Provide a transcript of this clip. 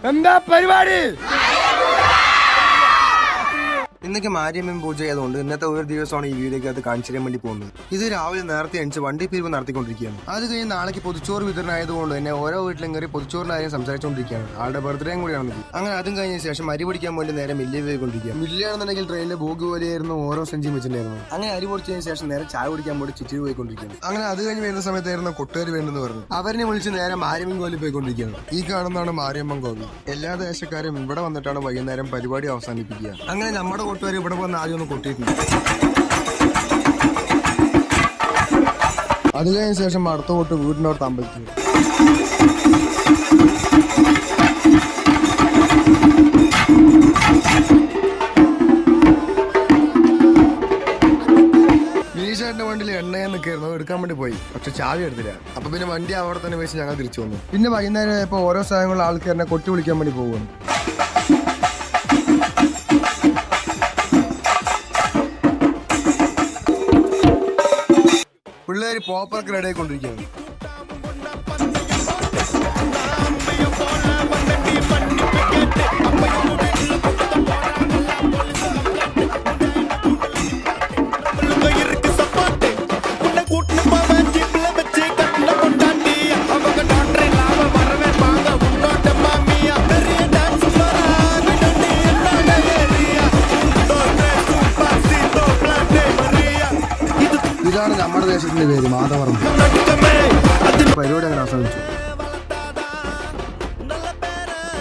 എന്താ പരിപാടി? ഇന്നൊക്കെ മാരിയമ്മൻ പൂജ ആയതുകൊണ്ട് ഇന്നത്തെ ഒരു ദിവസമാണ് ഈ വീഡിയോക്ക് അത് കാണിച്ചു തരാൻ വേണ്ടി പോകുന്നത്. ഇത് രാവിലെ നേരത്തെ എണിച്ച് വണ്ടി പിരിവ് നടത്തിക്കൊണ്ടിരിക്കുകയാണ്. അത് കഴിഞ്ഞ് നാളേക്ക് പൊതിച്ചോറ് വിതരണം ആയതുകൊണ്ട് തന്നെ ഓരോ വീട്ടിലും കയറി പൊതിച്ചോറിന്റെ കാര്യം സംസാരിച്ചുകൊണ്ടിരിക്കുകയാണ്. ആളുടെ ബർത്ത്ഡേയും കൂടിയാണ്. അങ്ങനെ അതും കഴിഞ്ഞ ശേഷം അരി പൊടിക്കാൻ വേണ്ടി നേരെ മില്ലിൽ പോയിക്കൊണ്ടിരിക്കുക. മില്ലാണെന്നുണ്ടെങ്കിൽ ട്രെയിനിലെ ബോഗി പോലെയായിരുന്നു ഓരോ സെഞ്ചിയും വെച്ചിട്ടുണ്ടായിരുന്നു. അങ്ങനെ അരി പൊടിച്ചതിന് ശേഷം നേരെ ചായ കുടിക്കാൻ വേണ്ടി ചുറ്റി പോയിക്കൊണ്ടിരിക്കുകയാണ്. അങ്ങനെ അത് കഴിഞ്ഞ് വരുന്ന സമയത്തായിരുന്നു കൊട്ടുകാർ വേണ്ടെന്ന് പറഞ്ഞു. അവരെ വിളിച്ച് നേരെ മാരിയമ്മൻ കോവിലിൽ പോയിക്കൊണ്ടിരിക്കുകയാണ്. ഈ കാണുന്നതാണ് മാരിയമ്മൻ കോവിൽ. എല്ലാ ദേശക്കാരും ഇവിടെ വന്നിട്ടാണ് വൈകുന്നേരം പരിപാടി അവസാനിപ്പിക്കുക. അങ്ങനെ നമ്മുടെ കൂട്ടുകാർ ഇവിടെ വന്ന് ആദ്യം ഒന്ന് കൊട്ടിയിട്ടുണ്ട്. അത് കഴിഞ്ഞ ശേഷം അടുത്ത കൂട്ട് വീടിനോട്ട് അമ്പലത്തിൽ. വിനീഷേട്ടന്റെ വണ്ടിയിൽ എണ്ണയെ നിൽക്കായിരുന്നു, എടുക്കാൻ വേണ്ടി പോയി. പക്ഷെ ചാവി എടുത്തില്ല. അപ്പൊ പിന്നെ വണ്ടി അവിടെ തന്നെ വെച്ച് ഞങ്ങൾ തിരിച്ചു വന്നു. പിന്നെ വൈകുന്നേരം ഇപ്പൊ ഓരോ സ്ഥലങ്ങളിലെ ആൾക്കാരെ കൊട്ടി വിളിക്കാൻ വേണ്ടി പോകുന്നു. പിള്ളേര് പോപ്പറൊക്കെ റെഡി ആയിക്കൊണ്ടിരിക്കുകയാണ്. ഇതാണ് നമ്മുടെ ദേശത്തിന്റെ പേര്, മാധവറമ്പ്. പരിപാടി അങ്ങനെ അവസാനിച്ചു.